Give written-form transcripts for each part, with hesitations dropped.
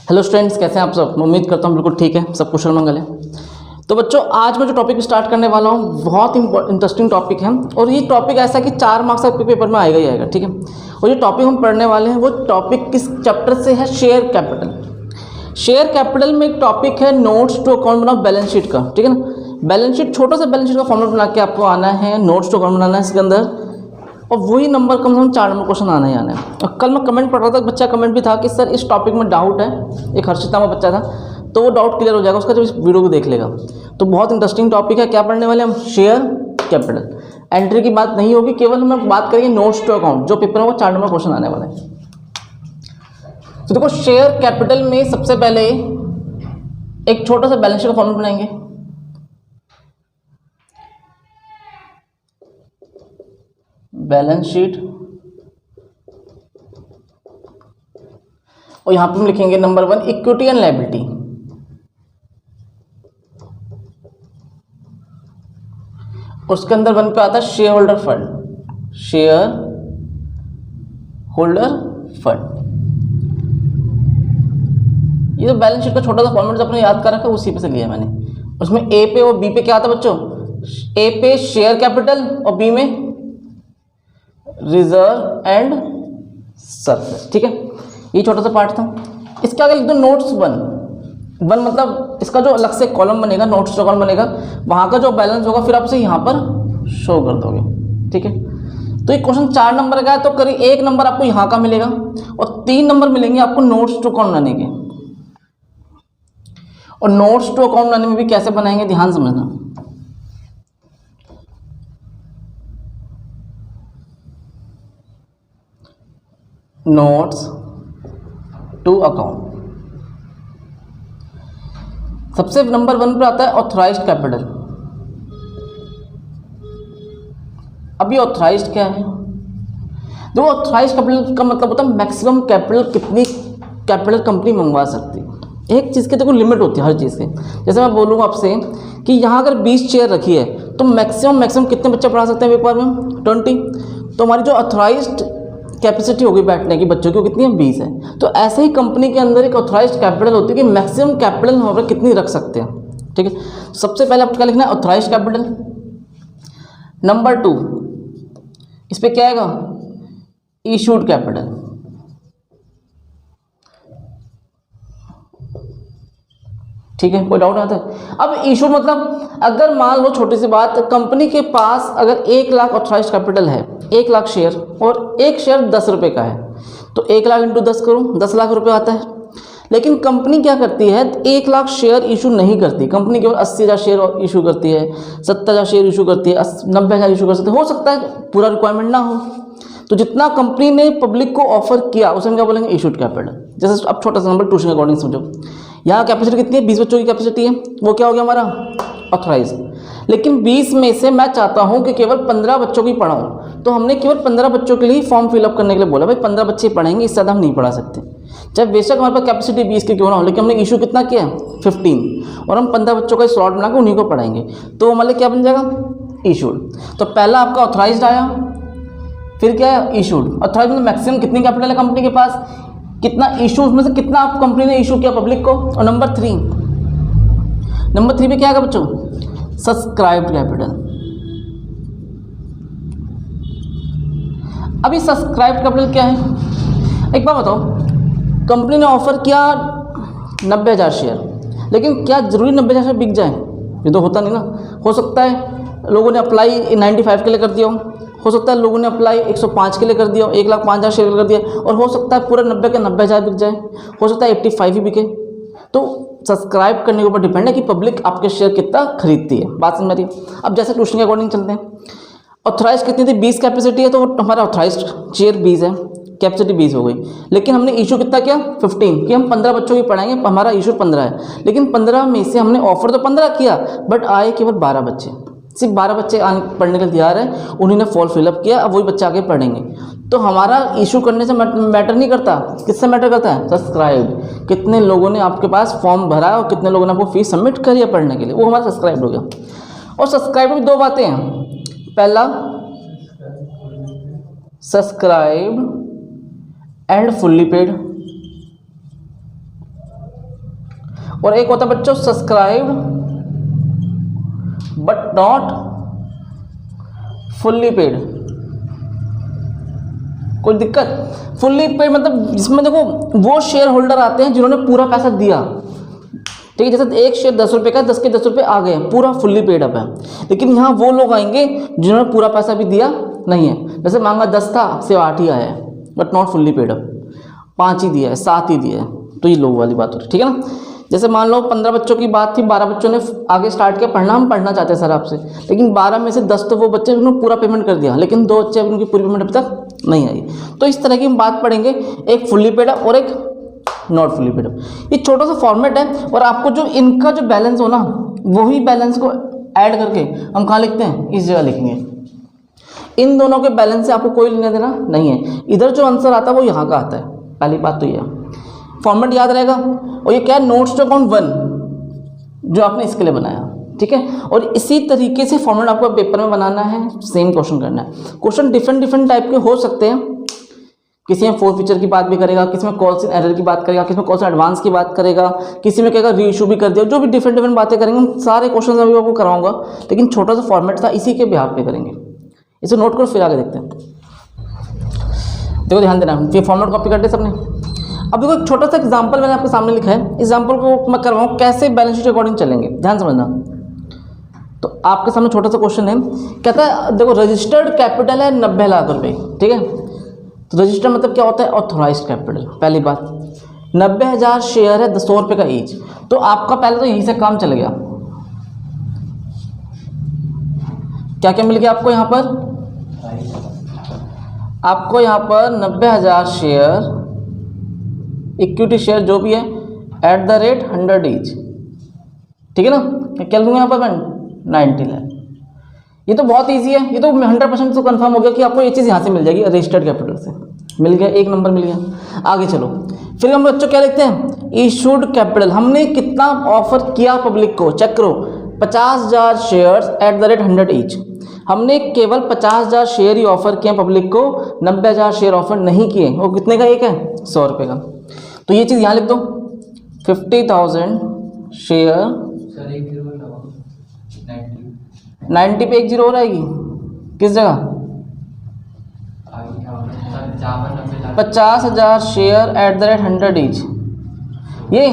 Hello students, कैसे हैं आप सब। उम्मीद करता हूँ बिल्कुल ठीक है, सब कुशल मंगल है। तो बच्चों, आज मैं जो टॉपिक स्टार्ट करने वाला हूँ बहुत इंटरेस्टिंग टॉपिक है और ये टॉपिक ऐसा कि 4 मार्क्स का पेपर में आएगा ही आएगा, ठीक है। और ये टॉपिक हम पढ़ने वाले हैं वो टॉपिक किस चैप्टर से है, शेयर कैपिटल। शेयर कैपिटल में एक टॉपिक है नोट्स टू अकाउंट बनाओ बैलेंस शीट का, ठीक है ना। बैलेंस शीट, छोटा सा बैलेंस शीट का फॉर्मेट बना के आपको आना है, नोट्स टू अकाउंट बनाना है इसके अंदर, और वही नंबर कम से कम 4 नंबर क्वेश्चन आना ही आना है। और कल मैं कमेंट पढ़ रहा था, बच्चा कमेंट भी था कि सर इस टॉपिक में डाउट है, एक हर्षित नाम का बच्चा था, तो वो डाउट क्लियर हो जाएगा उसका जब इस वीडियो को देख लेगा। तो बहुत इंटरेस्टिंग टॉपिक है। क्या पढ़ने वाले हम, शेयर कैपिटल। एंट्री की बात नहीं होगी, केवल हम बात करेंगे नोट्स टू अकाउंट, जो पेपर में वो 4 नंबर क्वेश्चन आने वाले हैं। तो देखो, शेयर कैपिटल में सबसे पहले एक छोटा सा बैलेंस शीट का फॉर्मेट बनाएंगे। बैलेंस शीट, और यहां पर हम लिखेंगे नंबर 1 इक्विटी एंड लायबिलिटी। उसके अंदर 1 पे आता है share holder fund, share holder fund. ये तो बैलेंस शीट का छोटा सा फॉर्मेट अपने याद कर रखा है, उसी पे से लिया मैंने। उसमें ए पे और बी पे क्या आता है बच्चों, ए पे शेयर कैपिटल और बी में रिजर्व एंड सरप्लस, ठीक है। ये छोटा सा पार्ट था। इसके आगे लिख दो नोट्स 1 मतलब इसका जो अलग से कॉलम बनेगा, नोट्स जो कॉलम बनेगा, वहां का जो बैलेंस होगा फिर आप उसे यहाँ पर शो कर दोगे, ठीक है। तो ये क्वेश्चन 4 नंबर का है, तो करीब 1 नंबर आपको यहाँ का मिलेगा और 3 नंबर मिलेंगे आपको नोट्स टू अकाउंट बनाने के। और नोट्स टू अकाउंट बनाने में भी कैसे बनाएंगे, ध्यान समझना। नोट्स टू अकाउंट, सबसे नंबर 1 पर आता है ऑथराइज्ड कैपिटल। अब ये ऑथराइज्ड क्या है, तो ऑथराइज्ड कैपिटल का मतलब होता है मैक्सिमम कैपिटल कितनी कैपिटल कंपनी मंगवा सकती है। एक चीज़ की देखो लिमिट होती है हर चीज़ की। जैसे मैं बोलूँगा आपसे कि यहाँ अगर 20 चेयर रखी है तो मैक्सिमम कितने बच्चे पढ़ा सकते हैं पेपर में, 20। तो हमारी जो ऑथराइज्ड कैपेसिटी होगी बैठने की बच्चों की, कितनी है, 20 है। तो ऐसे ही कंपनी के अंदर एक ऑथराइज्ड कैपिटल होती है कि मैक्सिमम कैपिटल हम पर कितनी रख सकते हैं, ठीक है। सबसे पहले आपको क्या लिखना है, ऑथराइज्ड कैपिटल। नंबर 2 इस पे क्या आएगा, इशूड कैपिटल। ठीक है, कोई डाउट आता है। अब इशू मतलब अगर मान लो छोटी सी बात, कंपनी के पास अगर 1 लाख ऑथराइज्ड कैपिटल है, 1 लाख शेयर, और एक शेयर 10 रुपये का है, तो 1 लाख इंटू 10 करूँ, 10 लाख रुपये आता है। लेकिन कंपनी क्या करती है, 1 लाख शेयर इशू नहीं करती। कंपनी केवल 80,000 शेयर इशू करती है, 70,000 शेयर इशू करती है, 90,000 इशू कर सकती है। हो सकता है पूरा रिक्वायरमेंट ना हो, तो जितना कंपनी ने पब्लिक को ऑफर किया उसे हम क्या बोलेंगे, इशूड कैपिटल। जैसे अब छोटा सा नंबर ट्यूशन के अकॉर्डिंग समझो, यहाँ कैपेसिटी कितनी है, 20 बच्चों की कैपेसिटी है, वो क्या हो गया हमारा ऑथराइज। लेकिन 20 में से मैं चाहता हूँ कि केवल 15 बच्चों की पढ़ाऊँ, तो हमने केवल 15 बच्चों के लिए फॉर्म फिलअप करने के लिए बोला। भाई 15 बच्चे पढ़ेंगे, इससे ज़्यादा हम नहीं पढ़ा सकते। चाहे बेशक हमारे पास कैपेसिटी 20 की क्यों ना हो, लेकिन हमने इशू कितना किया है, 15, और हम 15 बच्चों का स्लॉट बना के उन्हीं को पढ़ाएंगे, तो हमारे क्या बन जाएगा, इशूड। तो पहला आपका ऑथराइज्ड आया, फिर क्या है, इशूड। ऑथराइज्ड मतलब मैक्सिमम कितनी कैपिटल है कंपनी के पास, कितना इशू, उसमें से कितना आप कंपनी ने इशू किया पब्लिक को। और नंबर 3 पे क्या आएगा बच्चों, सब्सक्राइब्ड कैपिटल। अभी सब्सक्राइब्ड कैपिटल क्या है, एक बात बताओ, कंपनी ने ऑफर किया 90,000 शेयर, लेकिन क्या जरूरी 90,000 शेयर बिक जाए, ये तो होता नहीं ना। हो सकता है लोगों ने अप्लाई 95 के लिए कर दिया हो सकता है लोगों ने अप्लाई 105 के लिए कर दिया, 1,05,000 शेयर कर दिया, और हो सकता है पूरा 90 के 90,000 बिक जाए, हो सकता है 85 ही बिके। तो सब्सक्राइब करने के ऊपर डिपेंड है कि पब्लिक आपके शेयर कितना खरीदती है। बात समझ रही है। अब जैसे क्वेश्चन के अकॉर्डिंग चलते हैं, ऑथराइज कितनी थी, 20 कैपेसिटी है, तो हमारा ऑथराइज शेयर 20 है, कैपेसिटी 20 हो गई। लेकिन हमने इशू कितना किया, 15, कि हम 15 बच्चों की पढ़ाएंगे, हमारा इशू 15 है। लेकिन 15 में से हमने ऑफर तो 15 किया, बट आए केवल 12 बच्चे, सिर्फ 12 बच्चे पढ़ने के लिए तैयार है, उन्हीं ने फॉर्म फिलअप किया, अब वही बच्चे आगे पढ़ेंगे। तो हमारा इशू करने से मैटर नहीं करता, किससे मैटर करता है, सब्सक्राइब। कितने लोगों ने आपके पास फॉर्म भरा और कितने लोगों ने आपको फीस सबमिट करी है पढ़ने के लिए, वो हमारा सब्सक्राइब हो गया। और सब्सक्राइब में 2 बातें हैं, पहला सब्सक्राइब एंड फुल्ली पेड। और एक होता है बच्चों subscribed but not fully paid. कोई दिक्कत? फुल्ली पेड मतलब जिसमें देखो वो शेयर होल्डर आते हैं जिन्होंने पूरा पैसा दिया, ठीक है। जैसे एक शेयर 10 रुपये का, 10 के 10 रुपये आ गए, पूरा फुल्ली पेड अप है। लेकिन यहाँ वो लोग आएंगे जिन्होंने पूरा पैसा भी दिया नहीं है। जैसे मांगा 10 था, सिर्फ 8 ही आया है, but not fully paid up, 5 ही दिया है, 7 ही दिया है, तो ये लो वाली बात हो रही है, ठीक है ना। जैसे मान लो 15 बच्चों की बात थी, 12 बच्चों ने आगे स्टार्ट किया पढ़ना, हम पढ़ना चाहते हैं सर आपसे, लेकिन 12 में से 10 तो वो बच्चे उन्होंने पूरा पेमेंट कर दिया, लेकिन 2 बच्चे उनकी पूरी पेमेंट अभी तक नहीं आई। तो इस तरह की हम बात पढ़ेंगे, एक फुल्ली पेड अप और एक नॉट फुल्ली पेड अप। ये छोटा सा फॉर्मेट है, और आपको जो इनका जो बैलेंस हो ना, वही बैलेंस को ऐड करके हम कहाँ लिखते हैं, इस जगह लिखेंगे। इन दोनों के बैलेंस से आपको कोई लेना देना नहीं है। इधर जो आंसर आता है वो यहाँ का आता है, पहली बात तो ये फॉर्मेट याद रहेगा। और ये क्या है, नोट्स टू अकाउंट 1 जो आपने इसके लिए बनाया, ठीक है। और इसी तरीके से फॉर्मेट आपको पेपर में बनाना है, सेम क्वेश्चन करना है। क्वेश्चन डिफरेंट टाइप के हो सकते हैं, किसी में 4 फीचर की बात भी करेगा, किसी में कॉल्स इन एरर की बात करेगा, किसी में कॉल्स इन एडवांस की बात करेगा, किसी में कहेगा री इशू भी कर दिया, जो भी डिफरेंट बातें करेंगे। हम सारे क्वेश्चन अभी आपको कराऊंगा, लेकिन छोटा सा फॉर्मेट था, इसी के बिहाफ पे करेंगे। इसे नोट करो, फिर आगे देखते हैं। देखो ध्यान देना, ये फॉर्मेट कॉपी करते सबने। अब देखो एक छोटा सा एग्जाम्पल मैंने आपके सामने लिखा है, एग्जाम्पल को मैं करवाऊँ कैसे बैलेंस शीट अकॉर्डिंग चलेंगे, ध्यान समझना। तो आपके सामने छोटा सा क्वेश्चन है, कहता है देखो रजिस्टर्ड कैपिटल है 90 लाख रुपए, ठीक है। तो रजिस्टर मतलब क्या होता है, ऑथोराइज्ड कैपिटल। पहली बात 90,000 शेयर है, 100 रुपये का ईच। तो आपका पहले तो यहीं से काम चल गया। क्या क्या मिल गया आपको यहाँ पर, आपको यहाँ पर 90,000 शेयर, इक्विटी शेयर जो भी है, एट द रेट 100 ईच, ठीक है ना। क्या लूँगा यहाँ पर मैं 90 लाख। ये तो बहुत इजी है, ये तो 100% तो कंफर्म हो गया कि आपको ये चीज़ यहाँ से मिल जाएगी, रजिस्टर्ड कैपिटल से मिल गया, एक नंबर मिल गया। आगे चलो, फिर हम बच्चों क्या लिखते हैं, इशूड कैपिटल। हमने कितना ऑफर किया पब्लिक को, चेक करो, 50,000 shares at the rate 100 each. हमने केवल 50,000 शेयर ही ऑफर किए पब्लिक को, 90,000 शेयर ऑफर नहीं किए। वो कितने का एक है, 100 रुपये का। तो ये चीज़ यहाँ लिख दो, 50,000 शेयर 90 पे 1 0 हो रहेगी, किस जगह, 50,000 share at the rate 100 each. ये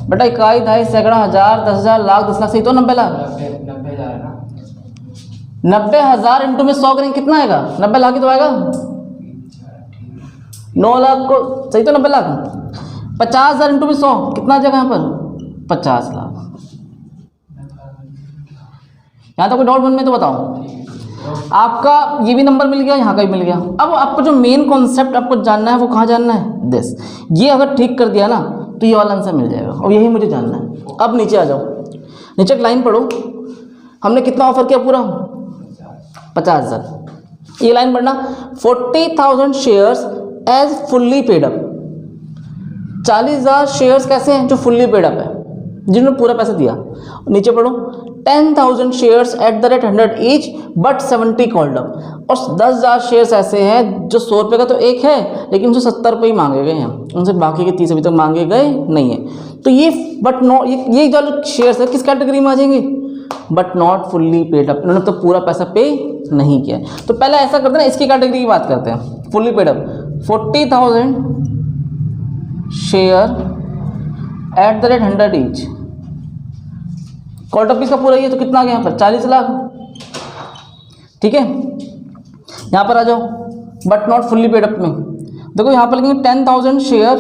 बेटा इकाई, दहाई, सैकड़ा, हज़ार, 10,000, लाख, 10 लाख, सही तो 90 लाख। 90,000 इंटू में 100 करेंगे कितना आएगा, 90 लाख ही तो आएगा। 9 लाख को, सही तो 90 लाख। 50,000 इंटू में 100 कितना आ जाएगा यहाँ पर, 50 लाख। यहाँ तो कोई डाउट मन में तो बताओ। आपका ये भी नंबर मिल गया, यहाँ का भी मिल गया। अब आपको जो मेन कॉन्सेप्ट आपको जानना है वो कहाँ जानना है, दिस। ये अगर ठीक कर दिया ना तो ये वाला आंसर मिल जाएगा, और यही मुझे जानना है। अब नीचे आ जाओ, नीचे एक लाइन पढ़ो, हमने कितना ऑफर किया पूरा, 50,000। ये लाइन पढ़ना, 40,000 shares as fully paid up. 40,000 shares कैसे हैं, जो फुल्ली पेड अप है, जिन्होंने पूरा पैसा दिया। नीचे पढ़ो, 10,000 shares at the rate 100 each but 70 called up. और 10,000 शेयर्स ऐसे हैं जो 100 रुपये का तो एक है, लेकिन उनसे 70 रुपये ही मांगे गए हैं, उनसे बाकी के 30 अभी तक मांगे गए नहीं है। तो ये बट नॉट, ये जो शेयर्स है किस कैटेगरी में आ जाएंगे, but not fully paid up. इन्होंने तो पूरा पैसा पे नहीं किया। तो पहले ऐसा करते हैं ना, इसकी कैटेगरी की बात करते हैं, fully paid up. 40,000 share at the rate 100 each, called up इसका पूरा ही है, तो कितना आ गया यहाँ पर, 40 लाख, ठीक है। यहाँ पर आ जाओ, but not fully paid up में देखो, यहाँ पर लिखेंगे 10,000 share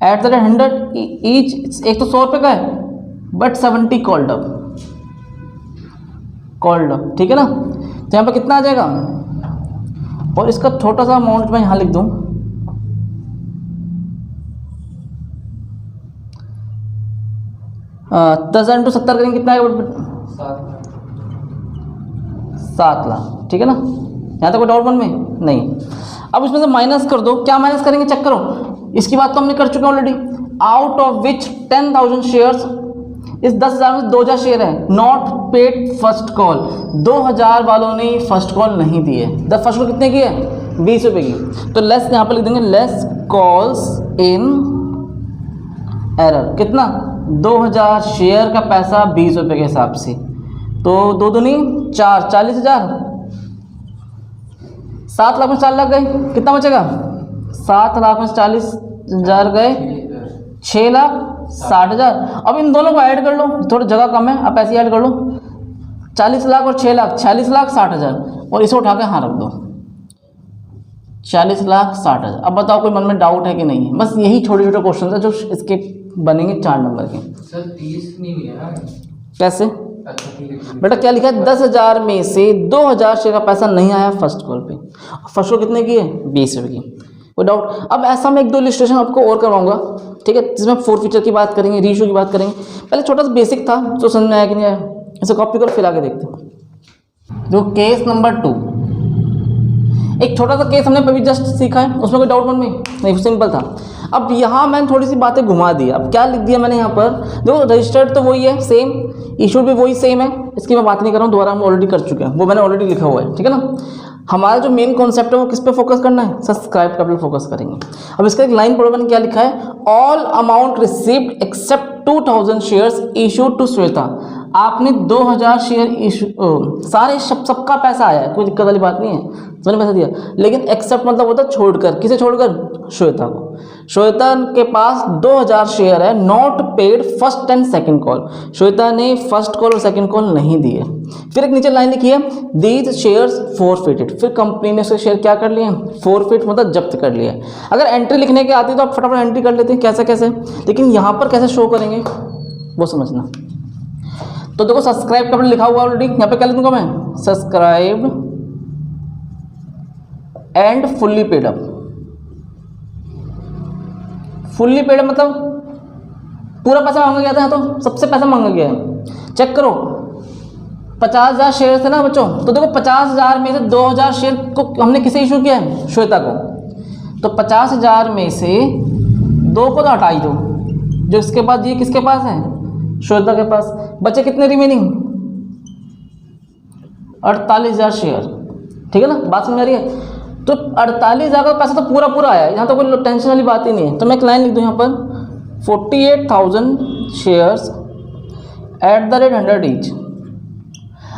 at the rate 100 each. एक तो 100 रुपये का है, बट 70 कॉल्ड अप, ठीक है ना। तो यहाँ पर कितना आ जाएगा, और इसका छोटा सा अमाउंट मैं यहाँ लिख दूँ, 10,000 इंटू 70 करेंगे कितना आएगा, 7 लाख, ठीक है ना। यहाँ तक कोई डाउट मन में नहीं। अब इसमें से माइनस कर दो, क्या माइनस करेंगे चेक करो, इसकी बात तो हमने कर चुके हैं already. Out of which 10,000 shares, इस 10,000 में 2,000 शेयर है, नॉट पेड फर्स्ट कॉल, 2,000 वालों ने फर्स्ट कॉल नहीं दी है। द फर्स्ट कॉल कितने की है, 20 रुपये की। तो लेस यहाँ पर लिख देंगे, लेस कॉल्स इन एरर कितना, 2000 शेयर का पैसा 20 रुपये के हिसाब से, तो 2 दूनी 4, 40,000, 7 लाख में 4 लाख गए, कितना बचेगा, 7 लाख में 40,000 गए, 6,60,000। अब इन दोनों को ऐड कर लो, थोड़ी जगह कम है, आप ऐसे ऐड कर लो, 40 लाख और 6 लाख, 40,60,000, और इसे उठा के हाँ रख दो, 40,60,000। अब बताओ कोई मन में डाउट है कि नहीं है? बस यही छोटे छोटे क्वेश्चन है जो इसके बनेंगे 4 नंबर के। सर 30 नहीं लिया कैसे अच्छा, बेटा? क्या लिखा है, 10,000 में से 2,000 शेयर का पैसा नहीं आया फर्स्ट कॉल पे। फर्स्ट कॉल कितने की है, 20 रुपये की, कोई डाउट? अब ऐसा मैं 1-2 इलस्ट्रेशन आपको और करवाऊंगा, ठीक है, जिसमें 4 फीचर की बात करेंगे, रीशो की बात करेंगे। पहले छोटा सा बेसिक था जो समझ में आया कि नहीं आया, इसे कॉपी करो फिर आगे देखते हैं। जो केस नंबर 2, एक छोटा सा केस हमने अभी जस्ट सीखा है, उसमें कोई डाउट मन में नहीं, सिंपल था। अब यहाँ मैंने थोड़ी सी बातें घुमा दी। अब क्या लिख दिया मैंने यहाँ पर, देखो रजिस्टर्ड तो वही है सेम, इशूड भी वही सेम है, इसकी मैं बात नहीं कर रहा हूँ, दोबारा हम ऑलरेडी कर चुके हैं, वो मैंने ऑलरेडी लिखा हुआ है, ठीक है ना। हमारा जो मेन कॉन्सेप्ट है वो किस पे फोकस करना है, सब्सक्राइब कैपिटल फोकस करेंगे। अब इसका एक लाइन पढ़ो, मैंने क्या लिखा है, all amount received except 2,000 shares issued to Shweta. आपने 2,000 शेयर इशू, सारे सबका पैसा आया है, कोई दिक्कत वाली बात नहीं है, मैंने पैसा दिया, लेकिन एक्सेप्ट मतलब होता है छोड़कर, किसे छोड़कर, श्वेता को। श्वेता के पास 2,000 शेयर है, not paid first and second call, Shweta ने फर्स्ट कॉल और सेकंड कॉल नहीं दिए। फिर एक नीचे लाइन लिखी है, दीज शेयर्स फॉरफिटेड, फिर कंपनी ने उसके शेयर क्या कर लिए, फॉरफिट मतलब जब्त कर लिया। अगर एंट्री लिखने के आती तो आप फटाफट एंट्री कर लेते हैं, कैसे कैसे, लेकिन यहाँ पर कैसे शो करेंगे वो समझना। तो देखो सब्सक्राइब कैपिटल लिखा हुआ ऑलरेडी, यहाँ पे क्या लिखूंगा मैं, subscribe and fully paid up. Fully paid मतलब पूरा पैसा मांगा गया था, तो सबसे पैसा मांगा गया है। चेक करो 50,000 शेयर थे ना बच्चों, तो देखो 50,000 में से 2,000 शेयर को हमने किसे इशू किया है, श्वेता को। तो 50,000 में से 2 को तो हटा ही दो, जो इसके पास, ये किसके पास है, श्वेता के पास। बचे कितने रिमेनिंग, 48,000 शेयर, ठीक है ना, बात समझ आ रही है। तो 48,000 का पैसा तो पूरा पूरा आया, यहाँ तो कोई टेंशन वाली बात ही नहीं है। तो मैं एक लाइन लिख दूँ यहाँ पर, 48,000 shares at the rate 100 each.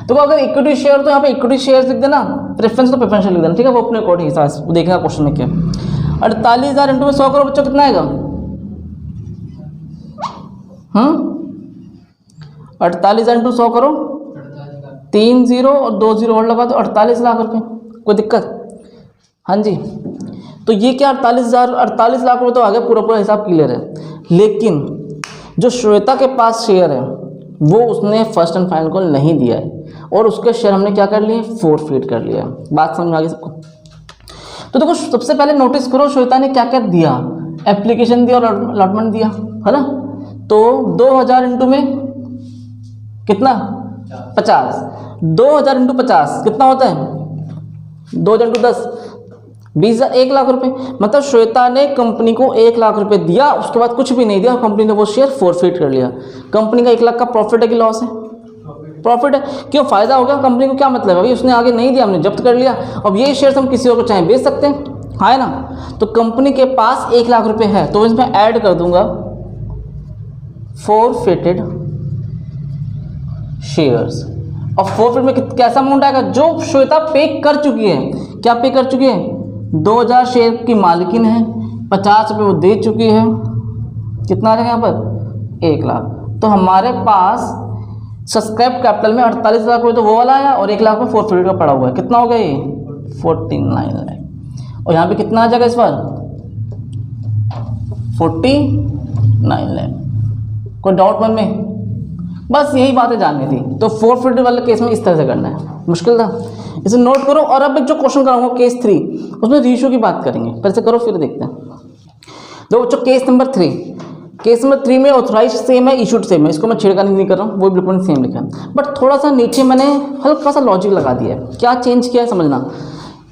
तो अगर इक्विटी शेयर तो यहाँ पे इक्विटी शेयर लिख देना, प्रेफरेंस तो प्रेफरेंस लिख देना, ठीक है, वो अपने अकॉर्डिंग हिसाब से देखना क्वेश्चन में क्या। 48,000 इंटू में 100 करो बच्चों, कितना आएगा, 48,000 इंटू 100 करो, 3 0 और 2 0 और लगा दो, 48 लाख रुपए। कोई दिक्कत, हाँ जी। तो ये क्या 48 लाख रुपए तो आ गया, पूरा पूरा हिसाब क्लियर है। लेकिन जो श्वेता के पास शेयर है वो उसने फर्स्ट एंड फाइनल कॉल नहीं दिया है, और उसके शेयर हमने क्या कर लिए, फॉरफिट कर लिया है। बात समझ में आ गई सबको? तो देखो सबसे पहले नोटिस करो श्वेता ने क्या क्या दिया, एप्लीकेशन दिया और अलॉटमेंट दिया, है ना। तो 2,000 इंटू में कितना, 50, 2,000 इंटू 50 कितना होता है, 2,000 इंटू 10, 20,000, 1 लाख रुपए। मतलब श्वेता ने कंपनी को 1 लाख रुपए दिया, उसके बाद कुछ भी नहीं दिया, कंपनी ने वो शेयर फॉरफिट कर लिया। कंपनी का 1 लाख का प्रॉफिट है कि लॉस है, प्रॉफिट है। क्यों, फायदा हो गया, कंपनी को क्या मतलब है भाई, उसने आगे नहीं दिया, हमने जब्त कर लिया, अब ये शेयर हम किसी और को चाहे बेच सकते हैं, है ना। तो कंपनी के पास 1 लाख रुपए है, तो इसमें ऐड कर दूंगा फॉरफिटेड शेयर्स। और फॉरफिट में कैसा अमाउंट आएगा, जो श्वेता पे कर चुकी है। क्या पे कर चुकी है, 2,000 शेयर की मालकिन है, 50 रुपये वो दे चुकी है, कितना आ जाएगा यहाँ पर, 1 लाख। तो हमारे पास सब्सक्राइब कैपिटल में 48 लाख रुपये तो वो वाला आया, और 1 लाख में फॉरफिट का पड़ा हुआ है, कितना हो गया ये, 49 लाख। और यहाँ पे कितना आ जाएगा इस बार, 49 लाख। कोई डाउट मन में, बस यही बातें जाननी थी। तो फॉरफिट वाले केस में इस तरह से करना है, मुश्किल था, इसे नोट करो। और अब एक जो क्वेश्चन कराऊंगा केस 3, उसमें रेशियो की बात करेंगे, पहले से करो फिर देखते हैं। दो बच्चों केस नंबर 3, केस नंबर 3 में ऑथराइज सेम है, इशूड सेम है, इसको मैं छेड़खानी नहीं कर रहा हूँ, वो बिल्कुल सेम लिखा है, बट थोड़ा सा नीचे मैंने हल्का सा लॉजिक लगा दिया है। क्या चेंज किया है समझना।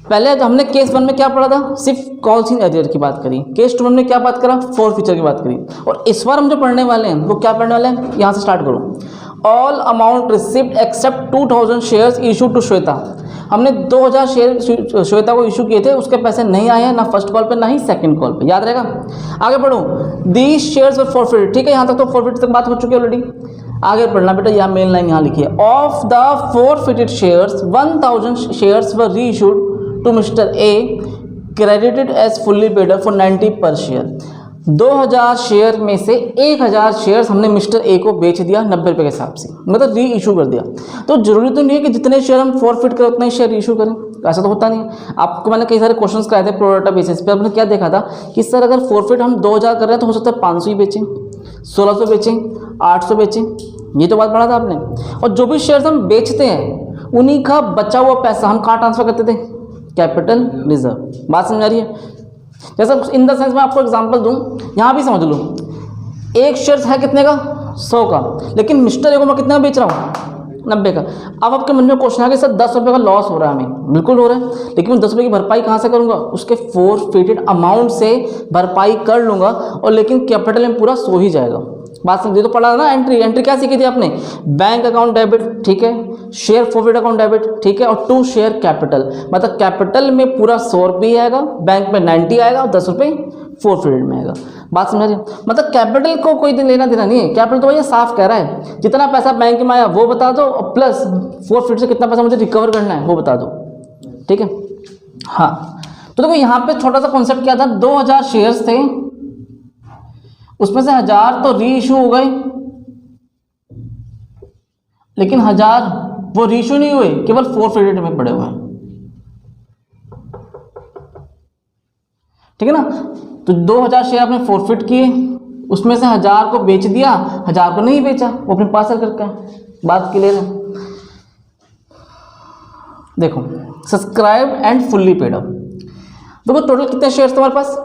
पहले तो हमने केस 1 में क्या पढ़ा था, सिर्फ कॉल्स इन एरियर की बात करी। केस 2 में क्या बात करा, फॉर फीचर की बात करी। और इस बार हम जो पढ़ने वाले हैं वो क्या पढ़ने वाले हैं, यहाँ से स्टार्ट करो। All amount received except 2,000 shares issued to Shweta. हमने 2000 शेयर श्वेता को इशू किए थे, उसके पैसे नहीं आए हैं, ना फर्स्ट कॉल पे ना ही सेकंड कॉल पे, याद रहेगा। आगे बढ़ो, दीज शेयर्स वर फॉरफिटेड, ठीक है, यहाँ तक तो फॉरफिट तक बात हो चुकी है ऑलरेडी। आगे पढ़ना बेटा, यहाँ मेन लाइन यहाँ लिखी है, of the forfeited shares 1000 shares were reissued to mister A credited as fully paid for 90 per share. 2000 share में से 1000 शेयर्स हमने मिस्टर ए को बेच दिया 90 रुपये के हिसाब से, मतलब री इशू कर दिया। तो जरूरी तो नहीं है कि जितने शेयर हम फॉरफिट करें उतने ही शेयर इशू करें, ऐसा तो होता नहीं है। आपको मैंने कई सारे क्वेश्चंस कराए थे प्रोरेटा बेसिस पे, आपने क्या देखा था कि सर अगर फॉरफिट हम 2000 कर रहे हैं तो हो सकता है 500 ही बेचें, 1600 बेचें, 800 बेचें, ये तो बात पढ़ा था आपने। और जो भी शेयर्स हम बेचते हैं उन्हीं का बचा हुआ पैसा हम कहाँ ट्रांसफर करते थे, कैपिटल रिजर्व। बात समझ आ रही है। जैसा इन द सेंस मैं आपको एग्जांपल दूं, यहाँ भी समझ लो, एक शेयर है कितने का, 100 का, लेकिन मिस्टर ए को मैं कितना बेच रहा हूँ, 90 का। अब आपके मन में क्वेश्चन आ गया सर 10 रुपये का लॉस हो रहा है हमें, बिल्कुल हो रहा है, लेकिन मैं 10 रुपये की भरपाई कहाँ से करूँगा, उसके फॉरफिटेड अमाउंट से भरपाई कर लूँगा, और लेकिन कैपिटल में पूरा सो ही जाएगा। बात समझिए, तो पढ़ा ना एंट्री क्या सीखी थी आपने, बैंक अकाउंट डेबिट, ठीक है, शेयर फॉरफिट अकाउंट डेबिट, ठीक है, और टू शेयर कैपिटल, मतलब कैपिटल में पूरा 100 रुपये आएगा, बैंक में 90 आएगा, और 10 रुपये फॉरफिटेड में आएगा। बात समझ रहे हो, मतलब कैपिटल को कोई दिन लेना देना नहीं है, कैपिटल तो भैया साफ कह रहा है जितना पैसा बैंक में आया वो बता दो, और प्लस फॉरफिट से कितना पैसा मुझे रिकवर करना है वो बता दो, ठीक है। हाँ, तो देखो यहाँ पे छोटा सा कॉन्सेप्ट क्या था, 2000 शेयर्स थे, उसमें से 1000 तो री इशू हो गए, लेकिन 1000 वो री इशू नहीं हुए, केवल फॉरफिटेड में पड़े हुए हैं, ठीक है ना। तो 2000 शेयर आपने फॉरफिट किए, उसमें से 1000 को बेच दिया, 1000 को नहीं बेचा, वो अपने पास करके, बात क्लियर है। देखो subscribe and fully paid up, देखो टोटल कितने शेयर्स तुम्हारे पास,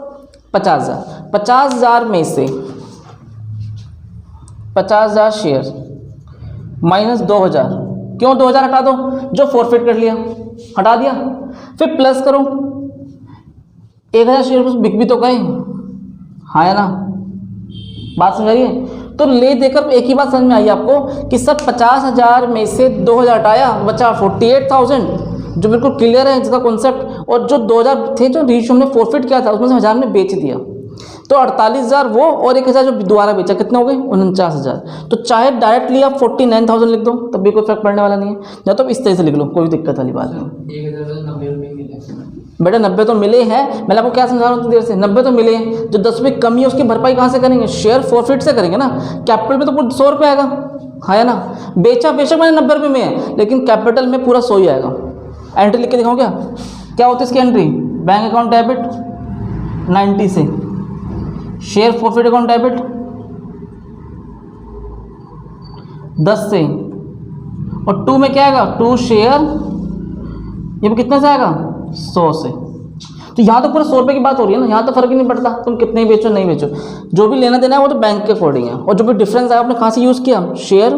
50,000। 50,000 में से 50,000 शेयर माइनस 2000, क्यों 2000 हटा दो, जो फॉरफिट कर लिया हटा दिया, फिर प्लस करो 1000 शेयर बिक भी तो गए, हाँ या ना, बात समझ रही है। तो ले देकर एक ही बात समझ में आई आपको कि सर 50,000 में से 2000 हटाया, बचा 48,000, जो बिल्कुल क्लियर है जिसका कॉन्सेप्ट। और जो 2000 थे जो रीशो हमने फॉरफिट किया था उसमें से 1000 ने बेच दिया, तो 48,000 वो और 1000 जो दोबारा बेचा, कितने हो गए 49,000। तो चाहे डायरेक्टली आप 49,000 लिख दो तब भी कोई फर्क पड़ने वाला नहीं है, या तो इस तरह से लिख लो, कोई दिक्कत वाली बात नहीं। 1090 रुपये मिले बेटा 90 तो मिले हैं, मैंने आपको क्या समझा रहा हूँ इतनी देर से, 90 तो मिले हैं, जो 10 रुपये कमी है उसकी भरपाई कहाँ से करेंगे, शेयर फॉरफिट से करेंगे ना, कैपिटल में तो पूरा 100 रुपये आएगा, हाँ या ना। बेचा बेशक मैंने 90 रुपये में है, लेकिन कैपिटल में पूरा 100 ही आएगा। एंट्री लिख के दिखाऊँ क्या होती है इसकी एंट्री, बैंक अकाउंट डेबिट 90 से, शेयर फॉरफिट अकाउंट डेबिट 10 से, और 2 में क्या आएगा, 2 शेयर, ये भी कितने से आएगा 100 से। तो यहाँ तो पूरा 100 रुपये की बात हो रही है ना, यहाँ तो फर्क ही नहीं पड़ता तुम कितने ही बेचो नहीं बेचो, जो भी लेना देना है वो तो बैंक के अकॉर्डिंग है, और जो भी डिफरेंस है आपने कहाँ से यूज़ किया, शेयर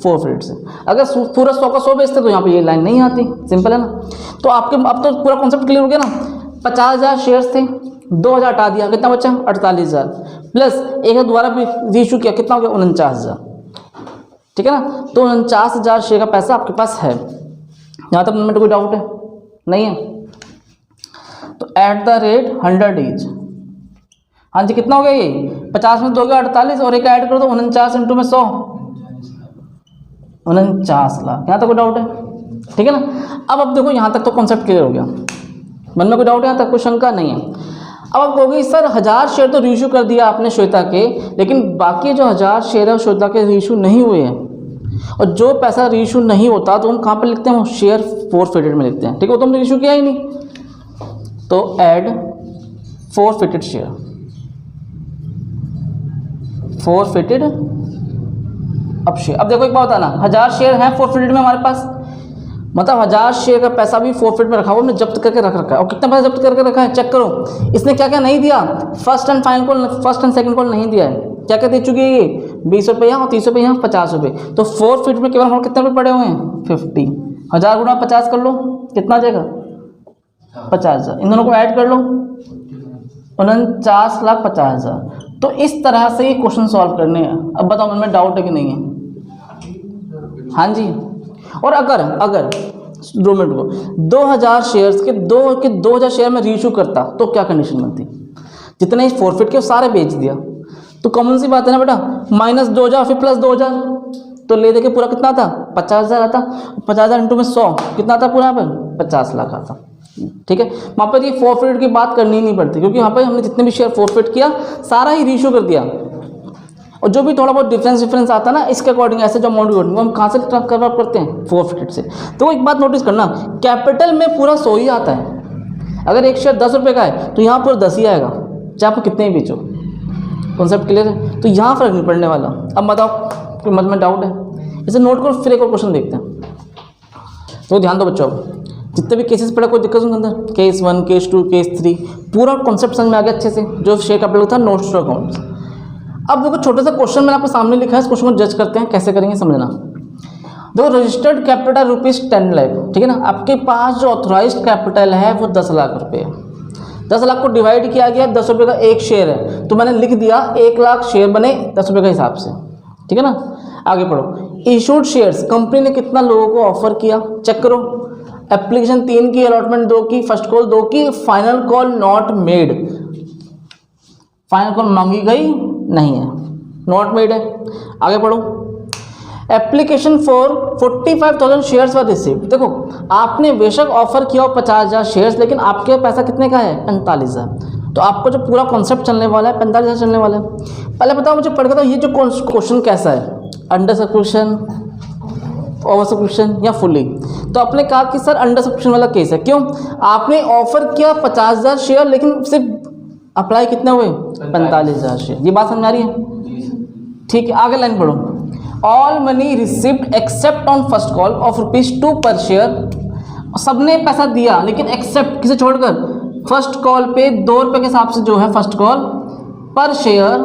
फॉरफिट से। अगर पूरा 100 का 100 बेचते तो यहाँ पे ये लाइन नहीं आती, सिंपल है ना। तो आपके अब तो पूरा कॉन्सेप्ट क्लियर हो गया ना। 50,000 शेयर्स थे, 2000 हटा दिया, कितना बचा 48,000, प्लस एक दोबारा भी रीइशू किया, कितना हो गया 49,000, ठीक है ना। तो 49,000 शेयर का पैसा आपके पास है, यहाँ तक में कोई डाउट है नहीं है। तो एट द रेट 100 ईच, हाँ जी कितना हो गया ये 50 में 2 गया 48, और एक ऐड कर दो 49 इंटू में 100, 49 लाख। यहाँ तक कोई डाउट है, ठीक है ना। अब देखो यहाँ तक तो कॉन्सेप्ट क्लियर हो गया, मन में कोई डाउट है, यहाँ तक कोई शंका नहीं है। अब आप कहोगे सर 1000 शेयर तो रीइशू कर दिया आपने श्वेता के, लेकिन बाकी जो 1000 शेयर है श्वेता के रीइशू नहीं हुए हैं, और जो पैसा रीइशू नहीं होता तो हम कहाँ पर लिखते हैं, वो शेयर फॉरफिटेड में लिखते हैं, ठीक है, वो तो हमने रीइशू किया ही नहीं। तो ऐड फॉरफिटेड शेयर, फॉरफिटेड अब शेयर। अब देखो एक बात बताना, 1000 शेयर हैं फॉरफिटेड में हमारे पास, मतलब 1000 शेयर का पैसा भी फॉरफिट में रखा हुआ, हमने जब्त करके रख रखा है। और कितना पैसा जब्त करके रखा है चेक करो, इसने क्या क्या नहीं दिया, first and final call, first and second call नहीं दिया है। क्या क्या दे चुकी है ये, 20 रुपये यहाँ और 30 रुपये यहाँ, 50 रुपये। तो फॉरफिट में केवल हमारे कितने रुपये पड़े हुए हैं 50। 1000 गुना 50 कर लो, कितना आ जाएगा 50,000। इन दोनों को ऐड कर लो 49,50,000। तो इस तरह से ये क्वेश्चन सॉल्व करने हैं। अब बताओ मन में डाउट है कि नहीं है, हाँ जी। और अगर 2 मिनट को 2000 शेयर्स के 2000 शेयर में रीइशू करता तो क्या कंडीशन बनती? जितने फॉरफिट के सारे बेच दिया तो कॉमन सी बात है ना बेटा, -2000 फिर +2000 तो ले दे के पूरा कितना आता? 50,000 आता। 50,000 इंटू में 100 कितना आता पूरा? यहाँ पर 50 लाख आता। ठीक है, वहाँ पर ये फॉरफिट की बात करनी ही नहीं पड़ती क्योंकि वहाँ पर हमने जितने भी शेयर फॉरफिट किया सारा ही रीइशू कर दिया। और जो भी थोड़ा बहुत डिफरेंस आता है ना इसके अकॉर्डिंग ऐसे जो अमाउंट वो हम कहाँ से कन्वर्ट करते हैं? फॉरफिट से। तो एक बात नोटिस करना, कैपिटल में पूरा 100 ही आता है। अगर एक शेयर 10 रुपये का है तो यहाँ पर 10 ही आएगा, चाहे आप कितने ही बेचो। कॉन्सेप्ट क्लियर है? तो यहाँ फर्क नहीं पड़ने वाला। अब बताओ कोई मन में डाउट है? इसे नोट करो, फिर एक और क्वेश्चन देखते हैं। तो ध्यान दो बच्चों, जितने भी केसेस पढ़ा कोई दिक्कत नहीं अंदर, केस 1, केस 2, केस 3 पूरा कॉन्सेप्ट समझ में आ गया अच्छे से। जो शेयर कैपिटल था, नोट्स टू अकाउंट्स। अब देखो छोटा सा क्वेश्चन मैंने आपको सामने लिखा है, इस क्वेश्चन को जज करते हैं, कैसे करेंगे समझना। देखो रजिस्टर्ड कैपिटल ₹10 लाख, ठीक है ना। आपके पास जो ऑथोराइज्ड कैपिटल है वो 10 लाख रुपये है। 10 लाख को डिवाइड किया गया, 10 रुपये का एक शेयर है तो मैंने लिख दिया 1 लाख शेयर बने 10 रुपये के हिसाब से, ठीक है ना। आगे पढ़ो, इशूड शेयर्स कंपनी ने कितना लोगों को ऑफर किया, चेक करो। एप्लीकेशन 3 की, अलॉटमेंट 2 की, फर्स्ट कॉल 2 की, final call not made. Final call मांगी गई नहीं है, नॉट मेड है। आगे पढ़ो, application for 45,000 shares were received. देखो आपने बेशक ऑफर किया हो 50,000 शेयर्स, लेकिन आपके पैसा कितने का है? 45,000। तो आपको जो पूरा कॉन्सेप्ट चलने वाला है 45,000 चलने वाला है। पहले बताओ मुझे पढ़ के बताओ, ये जो क्वेश्चन कैसा है? अंडर सब्सक्रिप्शन, ओवर सब्सक्रिप्शन या फुल्ली? तो आपने कहा कि सर अंडर सब्सक्रिप्शन वाला केस है। क्यों? आपने ऑफर किया 50,000 शेयर, लेकिन सिर्फ अप्लाई कितने हुए? 45,000 शेयर। ये बात समझ आ रही है? ठीक है, आगे लाइन पढ़ो। All money received except on first call of ₹2 पर शेयर। सबने पैसा दिया लेकिन एक्सेप्ट किसे छोड़कर? फर्स्ट कॉल पे 2 रुपये के हिसाब से जो है फर्स्ट कॉल पर share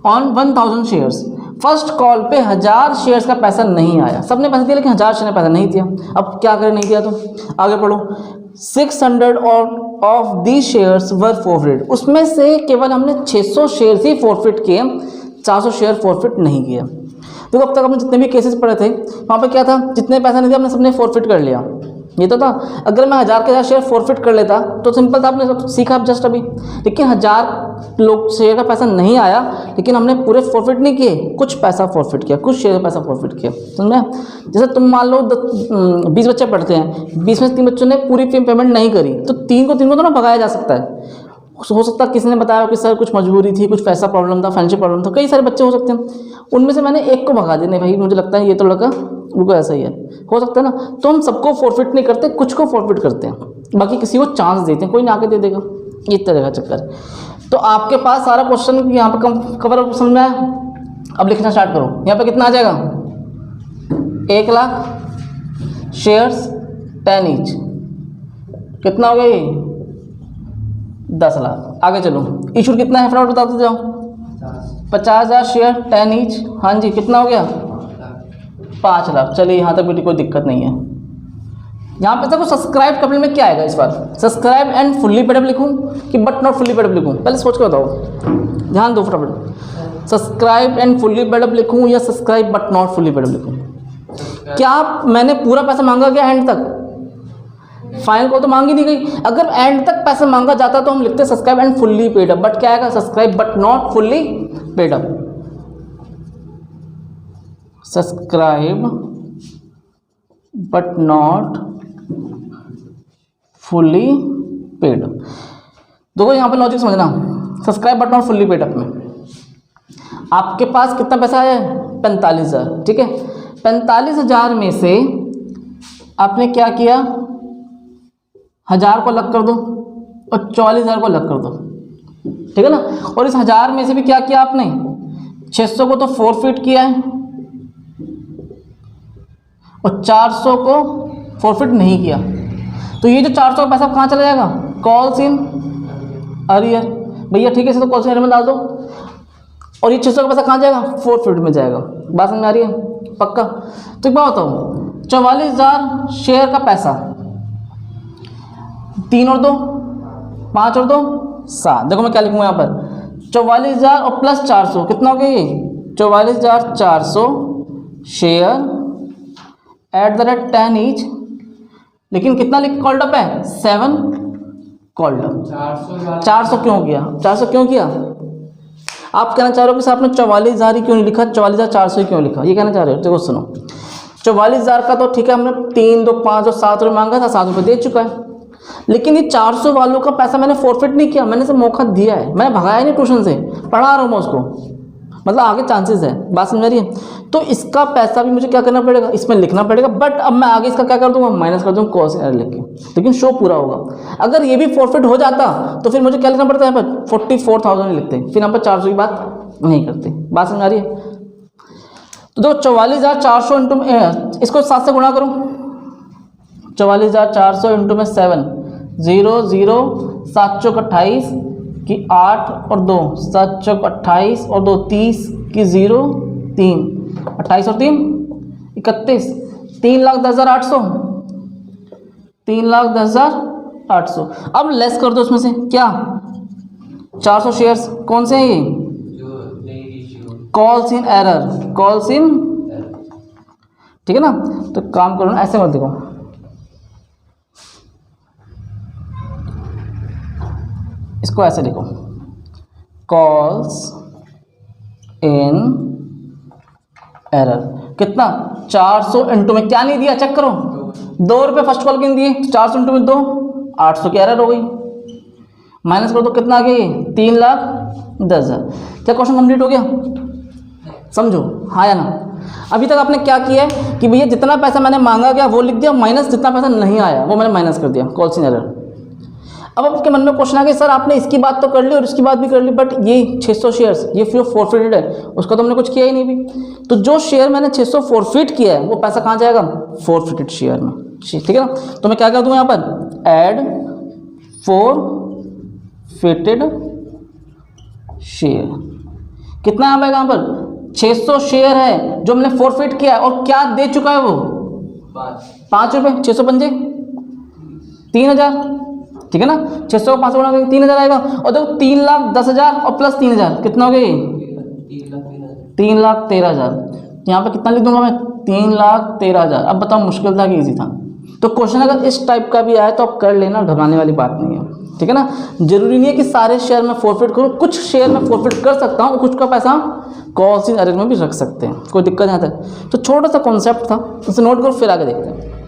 on 1000 shares. First call पे 1000 शेयर्स का पैसा नहीं आया। सबने पैसा दिया लेकिन 1000 शेयर ने पैसा नहीं दिया। अब क्या करें? नहीं दिया तो आगे पढ़ो। 600 of the shares were forfeit. उसमें से केवल हमने 600 शेयर्स ही फॉरफिट किए, 400 शेयर फॉरफिट नहीं किया। देखो अब तक हमने जितने भी केसेस पढ़े थे वहाँ पे क्या था? जितने पैसा नहीं दिया हमने सबने फॉरफिट कर लिया, ये तो था। अगर मैं 1000 के 1000 शेयर फॉरफिट कर लेता तो सिंपल था, आपने सब सीखा अब जस्ट अभी। लेकिन 1000 लोग शेयर का पैसा नहीं आया, लेकिन हमने पूरे फॉरफिट नहीं किए, कुछ पैसा फॉरफिट किया, कुछ शेयर का पैसा फॉरफिट किया, समझ में? जैसे तुम मान लो 20 बच्चे पढ़ते हैं, 20 में से 3 बच्चों ने पूरी पेमेंट नहीं करी तो 3 को तो ना भगाया जा सकता है। हो सकता है किसी ने बताया कि सर कुछ मजबूरी थी, कुछ पैसा प्रॉब्लम था, फाइनेंशियल प्रॉब्लम था, कई सारे बच्चे हो सकते हैं। उनमें से मैंने एक को भगा दिया, नहीं भाई मुझे लगता है ये तो लड़का बिल्कुल ऐसा ही है, हो सकता है ना। तो हम सबको फॉरफिट नहीं करते, कुछ को फॉरफिट करते हैं, बाकी किसी को चांस देते हैं, कोई ना आके दे देगा, इस तरह का चक्कर। तो आपके पास सारा क्वेश्चन यहाँ पर कवर समझ में आया। अब लिखना स्टार्ट करो। यहाँ पे कितना आ जाएगा? 1 लाख शेयर्स 10 ईच, कितना हो गया ये? 10 लाख। आगे चलो, इशू कितना है फटाफट बताते जाओ। 50,000 शेयर 10 ईच, हाँ जी कितना हो गया? 5 लाख। चलिए यहाँ तक भी कोई दिक्कत नहीं है। यहाँ पे देखो सब्सक्राइब कैपिटल में क्या आएगा इस बार? Subscribe and fully paid up लिखूँ कि but not fully paid up लिखूँ? पहले सोच के बताओ, ध्यान दो फटाफट। Subscribe and fully paid up लिखूँ या subscribe but not fully paid up लिखूँ? क्या मैंने पूरा पैसा मांगा क्या एंड तक? फाइनल कॉल तो मांगी नहीं गई। अगर एंड तक पैसा मांगा जाता तो हम लिखते subscribe and fully paid up, but क्या आएगा? Subscribe but not fully paid up. Subscribe but not fully paid up. देखो यहाँ पे लॉजिक समझना, subscribe but not fully paid up में आपके पास कितना पैसा है? 45,000, ठीक है। 45,000 में से आपने क्या किया? 1000 को अलग कर दो और 44,000 को अलग कर दो, ठीक है ना। और इस 1000 में से भी क्या किया आपने? 600 को तो फॉरफिट किया है और 400 को फॉरफिट नहीं किया। तो ये जो 400 का पैसा कहाँ चला जाएगा? कॉल्स इन अरियर, भैया ठीक है, इसे तो कॉल्स इन अरियर में डाल दो। और ये 600 का पैसा कहाँ जाएगा? फॉरफिट में जाएगा। बात समझ आ रही है? पक्का। तो एक बात बताओ, 44,000 शेयर का पैसा, 3 और 2 5 और 2 7। देखो मैं क्या लिखूँगा यहाँ पर? 44,000 और प्लस 400 कितना हो गया ये? 44,400 शेयर @ 10 ईच लेकिन कितना लिख कॉल्ड अप है, 7 कॉल्ड अप। 400 क्यों किया, 400 क्यों किया? आप कहना चाह रहे हो कि सर आपने 44,000 ही क्यों नहीं लिखा, 44,400 ही क्यों लिखा, ये कहना चाह रहे हो? देखो सुनो, 44,000 का तो ठीक है, हमने 3, 2, 5 और 7 रुपये मांगा था, 7 रुपये दे चुका है। लेकिन ये 400 वालों का पैसा मैंने फॉरफिट नहीं किया, मैंने सिर्फ मौका दिया है, मैंने भगाया नहीं ट्यूशन से, पढ़ा रहा हूँ मैं उसको, मतलब आगे चांसेस है, बात समझ रही है? तो इसका पैसा भी मुझे क्या करना पड़ेगा, इसमें लिखना पड़ेगा, बट अब मैं आगे इसका क्या कर दूंगा, माइनस कर दूंगा कॉस एरर लिख के, लेकिन शो पूरा होगा। अगर ये भी फॉरफिट हो जाता तो फिर मुझे क्या लिखना पड़ता है, यहाँ पर 44,000 लिखते, फिर यहाँ पर 400 की बात नहीं करते, बात समझ आ रही है? तो देखो 44,400 इंटू, इसको 7 से गुणा करो, 44,400 इंटू में 7, 0 0 7 चौक 28 की 8 और 2, 7 चौक 28 और 2 30 की 0 3, 28 और 3 31, 3,10,800, 3,10,800। अब लेस कर दो उसमें से क्या, 400 शेयर्स कौन से हैं ये, calls in error, calls in, ठीक है ना? तो काम करो ना, ऐसे मत देखो, इसको ऐसे लिखो, कॉल्स इन एरर। कितना, 400 इंटू में क्या नहीं दिया, चेक करो, 2 रुपये फर्स्ट कॉल के दिए, 400 इंटू में 2, 800 की एरर हो गई, माइनस कर दो, कितना आ गया, 3,10,000। क्या क्वेश्चन कंप्लीट हो गया, समझो हाँ या ना? अभी तक आपने क्या किया है कि भैया जितना पैसा मैंने मांगा गया वो लिख दिया, माइनस जितना पैसा नहीं आया वो मैंने माइनस कर दिया, कॉल्स इन एरर। अब आपके मन में क्वेश्चन आ गया, सर आपने इसकी बात तो कर ली और इसकी बात भी कर ली, बट ये 600 शेयर्स ये फॉरफिटेड है, उसका तो हमने कुछ किया ही नहीं भी। तो जो शेयर मैंने 600 फॉरफिट किया है वो पैसा कहाँ जाएगा, फॉरफिटेड शेयर में, ठीक है ना? तो मैं क्या कर दूँ यहाँ पर, ऐड फॉरफिटेड शेयर, कितना यहाँ पर, यहाँ पर 600 शेयर है जो हमने फॉरफिट किया है, और क्या दे चुका है वो, 5 रुपये, 600 पंजे 3,000, ठीक है ना? 600 को 5 गुणा करेंगे 3,000 आएगा, और देखो 3,10,000 और प्लस 3,000 कितना हो गया, 3,13,000। यहाँ पे कितना लिख दूंगा मैं, 3,13,000। अब बताओ मुश्किल था कि इजी था? तो क्वेश्चन अगर इस टाइप का भी आए तो आप कर लेना, घबराने वाली बात नहीं है, ठीक है ना? जरूरी नहीं है कि सारे शेयर में फॉरफिट करूँ, कुछ शेयर में फॉरफिट कर सकता हूँ, कुछ का पैसा कॉल्स इन एरर में भी रख सकते हैं, कोई दिक्कत नहीं आता। तो छोटा सा कॉन्सेप्ट था, उसे नोट करो, फिर आगे देखते हैं।